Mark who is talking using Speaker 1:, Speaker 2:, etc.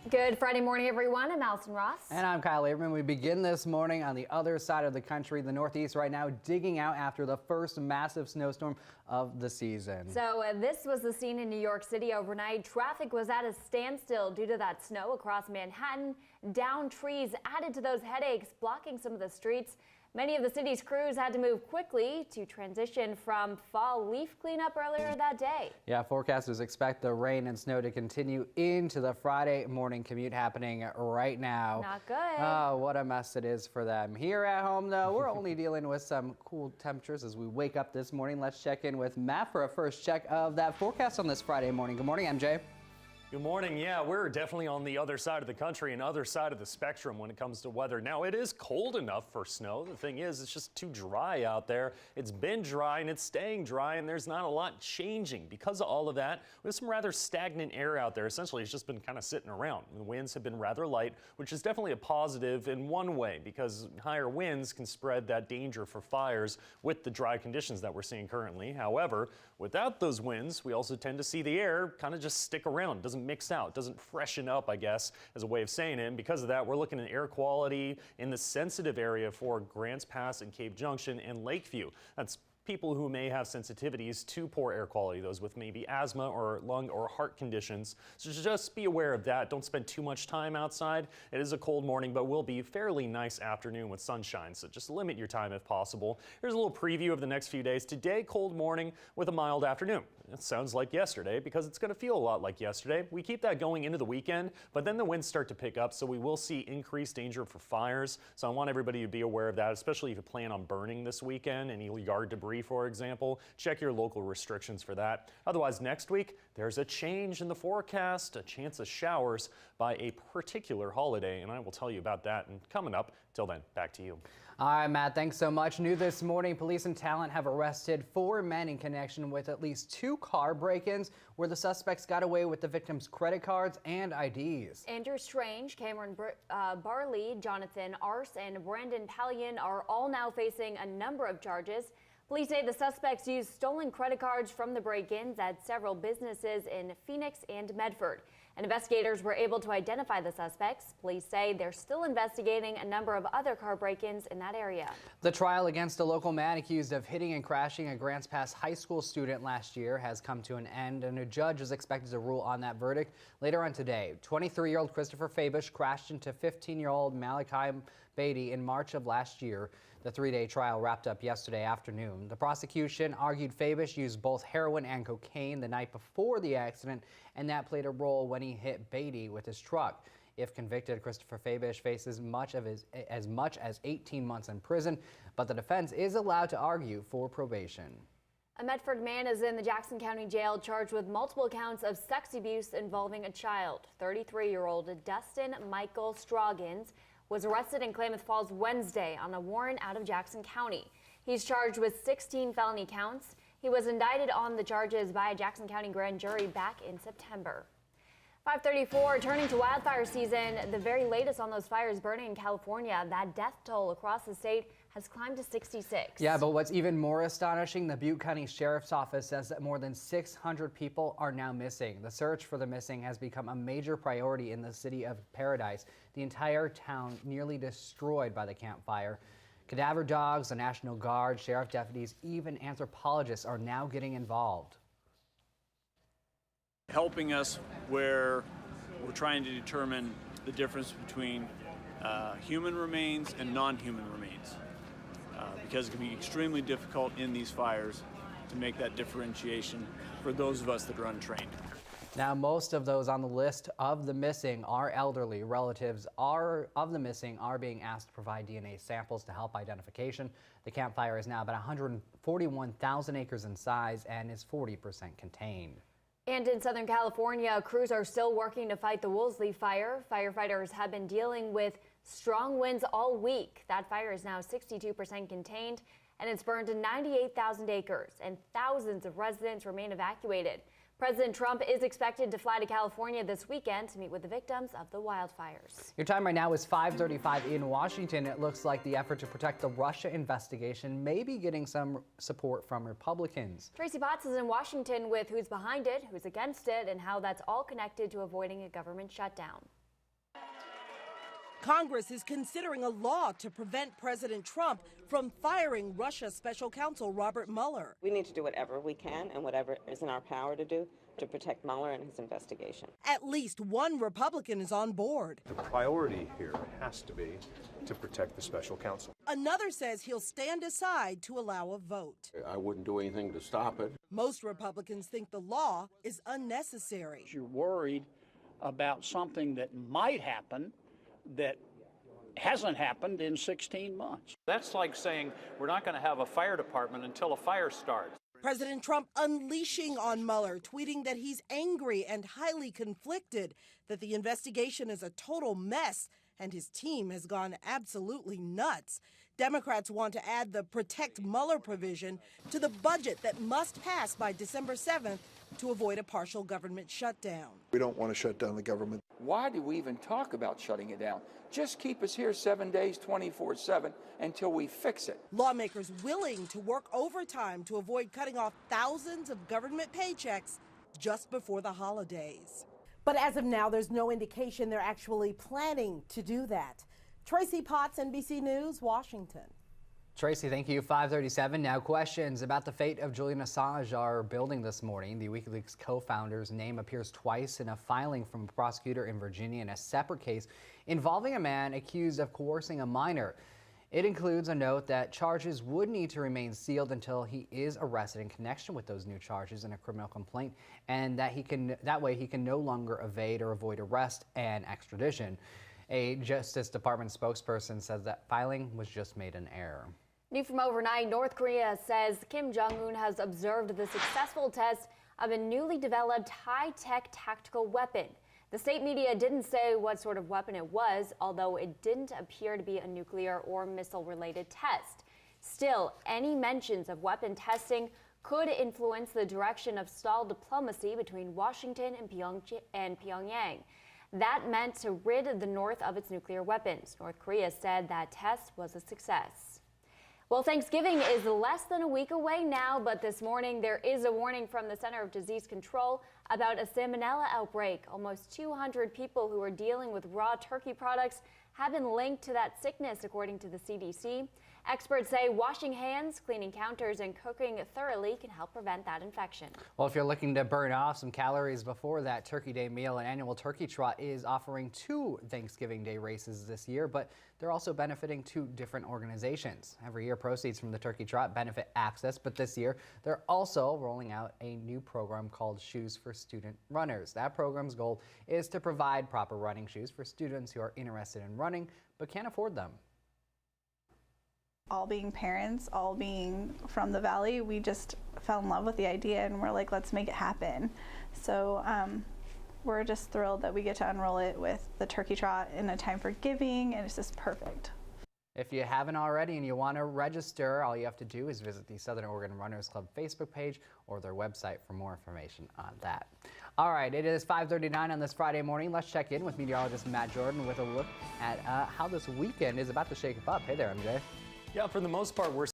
Speaker 1: Good Friday morning, everyone. I'm Allison Ross.
Speaker 2: And I'm Kyle Averman. We begin this morning on the other side of the country, the Northeast right now, digging out after the first massive snowstorm of the season.
Speaker 1: So this was the scene in New York City overnight. Traffic was at a standstill due to that snow across Manhattan. Downed trees added to those headaches, blocking some of the streets. Many of the city's crews had to move quickly to transition from fall leaf cleanup earlier that day. Yeah,
Speaker 2: forecasters expect the rain and snow to continue into the Friday morning commute happening right now.
Speaker 1: Not good.
Speaker 2: Oh, what a mess it is for them. Here at home, though, we're only dealing with some cool temperatures as we wake up this morning. Let's check in with Matt for a first check of that forecast on this Friday morning. Good morning, MJ.
Speaker 3: Good morning. Yeah, we're definitely on the other side of the country and other side of the spectrum when it comes to weather. Now, it is cold enough for snow. The thing is, it's just too dry out there. It's been dry and it's staying dry, and there's not a lot changing. Because of all of that, we have some rather stagnant air out there. Essentially, it's just been kind of sitting around. The winds have been rather light, which is definitely a positive in one way, because higher winds can spread that danger for fires with the dry conditions that we're seeing currently. However, without those winds, we also tend to see the air kind of just stick around. It doesn't mix out, doesn't freshen up, I guess, as a way of saying it. And because of that, we're looking at air quality in the sensitive area for Grants Pass and Cave Junction and Lakeview. That's people who may have sensitivities to poor air quality, those with maybe asthma or lung or heart conditions. So just be aware of that. Don't spend too much time outside. It is a cold morning, but will be a fairly nice afternoon with sunshine. So just limit your time if possible. Here's a little preview of the next few days. Today, cold morning with a mild afternoon. It sounds like yesterday because it's going to feel a lot like yesterday. We keep that going into the weekend, but then the winds start to pick up, so we will see increased danger for fires. So I want everybody to be aware of that, especially if you plan on burning this weekend, any yard debris, for example. Check your local restrictions for that. Otherwise, next week, there's a change in the forecast, a chance of showers by a particular holiday, and I will tell you about that and coming up. Till then, back to you.
Speaker 2: All right, Matt, thanks so much. New this morning, police in Talent have arrested 4 men in connection with at least 2 car break-ins where the suspects got away with the victims' credit cards and IDs.
Speaker 1: Andrew Strange, Cameron Barley, Jonathan Arce, and Brandon Pallion are all now facing a number of charges. Police say the suspects used stolen credit cards from the break-ins at several businesses in Phoenix and Medford. And investigators were able to identify the suspects. Police say they're still investigating a number of other car break-ins in that area.
Speaker 2: The trial against a local man accused of hitting and crashing a Grants Pass high school student last year has come to an end, and a judge is expected to rule on that verdict later on today. 23-year-old Christopher Fabish crashed into 15-year-old Malachi Beatty in March of last year. The 3-day trial wrapped up yesterday afternoon. The prosecution argued Fabish used both heroin and cocaine the night before the accident, and that played a role when he hit Beatty with his truck. If convicted, Christopher Fabish faces as much as 18 months in prison, but the defense is allowed to argue for probation.
Speaker 1: A Medford man is in the Jackson County Jail charged with multiple counts of sex abuse involving a child. 33-year-old Dustin Michael Stroggins was arrested in Klamath Falls Wednesday on a warrant out of Jackson County. He's charged with 16 felony counts. He was indicted on the charges by a Jackson County grand jury back in September. 5:34, turning to wildfire season, the very latest on those fires burning in California. That death toll across the state has climbed to 66.
Speaker 2: Yeah, but what's even more astonishing, the Butte County Sheriff's Office says that more than 600 people are now missing. The search for the missing has become a major priority in the city of Paradise. The entire town nearly destroyed by the Camp Fire. Cadaver dogs, the National Guard, sheriff deputies, even anthropologists are now getting involved.
Speaker 4: Helping us where we're trying to determine the difference between human remains and non-human remains, because it can be extremely difficult in these fires to make that differentiation for those of us that are untrained.
Speaker 2: Now, most of those on the list of the missing are elderly. Relatives of the missing are being asked to provide DNA samples to help identification. The Camp Fire is now about 141,000 acres in size and is 40% contained.
Speaker 1: And in Southern California, crews are still working to fight the Woolsey fire. Firefighters have been dealing with strong winds all week. That fire is now 62% contained, and it's burned 98,000 acres, and thousands of residents remain evacuated. President Trump is expected to fly to California this weekend to meet with the victims of the wildfires.
Speaker 2: Your time right now is 5:35 in Washington. It looks like the effort to protect the Russia investigation may be getting some support from Republicans.
Speaker 1: Tracy Potts is in Washington with who's behind it, who's against it, and how that's all connected to avoiding a government shutdown.
Speaker 5: Congress is considering a law to prevent President Trump from firing Russia Special Counsel Robert Mueller.
Speaker 6: We need to do whatever we can and whatever is in our power to do to protect Mueller and his investigation.
Speaker 5: At least one Republican is on board.
Speaker 7: The priority here has to be to protect the special counsel.
Speaker 5: Another says he'll stand aside to allow a vote.
Speaker 8: I wouldn't do anything to stop it.
Speaker 5: Most Republicans think the law is unnecessary.
Speaker 9: You're worried about something that might happen that hasn't happened in 16 months.
Speaker 10: That's like saying we're not going to have a fire department until a fire starts.
Speaker 5: President Trump unleashing on Mueller, tweeting that he's angry and highly conflicted, that the investigation is a total mess, and his team has gone absolutely nuts. Democrats want to add the Protect Mueller provision to the budget that must pass by December 7th to avoid a partial government shutdown.
Speaker 11: We don't want to shut down the government.
Speaker 12: Why do we even talk about shutting it down? Just keep us here 7 days, 24/7 until we fix it.
Speaker 5: Lawmakers willing to work overtime to avoid cutting off thousands of government paychecks just before the holidays. But as of now, there's no indication they're actually planning to do that. Tracy Potts, NBC News, Washington.
Speaker 2: Tracy, thank you. 5:37 now. Questions about the fate of Julian Assange are building this morning. The WikiLeaks co-founder's name appears twice in a filing from a prosecutor in Virginia in a separate case involving a man accused of coercing a minor. It includes a note that charges would need to remain sealed until he is arrested in connection with those new charges in a criminal complaint, and that way he can no longer evade or avoid arrest and extradition. A Justice Department spokesperson says that filing was just made an error.
Speaker 1: New from overnight, North Korea says Kim Jong-un has observed the successful test of a newly developed high-tech tactical weapon. The state media didn't say what sort of weapon it was, although it didn't appear to be a nuclear or missile-related test. Still, any mentions of weapon testing could influence the direction of stalled diplomacy between Washington and Pyongyang. That meant to rid the North of its nuclear weapons. North Korea said that test was a success. Well, Thanksgiving is less than a week away now, but this morning there is a warning from the Center of Disease Control about a salmonella outbreak. Almost 200 people who are dealing with raw turkey products have been linked to that sickness, according to the CDC. Experts say washing hands, cleaning counters, and cooking thoroughly can help prevent that infection.
Speaker 2: Well, if you're looking to burn off some calories before that Turkey Day meal, an annual turkey trot is offering 2 Thanksgiving Day races this year, but they're also benefiting 2 different organizations. Every year, proceeds from the turkey trot benefit Access, but this year they're also rolling out a new program called Shoes for Student Runners. That program's goal is to provide proper running shoes for students who are interested in running but can't afford them.
Speaker 13: All being parents, all being from the Valley, we just fell in love with the idea and we're like, let's make it happen. So we're just thrilled that we get to unroll it with the turkey trot in a time for giving, and it's just perfect.
Speaker 2: If you haven't already and you want to register, all you have to do is visit the Southern Oregon Runners Club Facebook page or their website for more information on that. All right, it is 5:39 on this Friday morning. Let's check in with meteorologist Matt Jordan with a look at how this weekend is about to shape up. Hey there, MJ.
Speaker 3: Yeah, for the most part, we're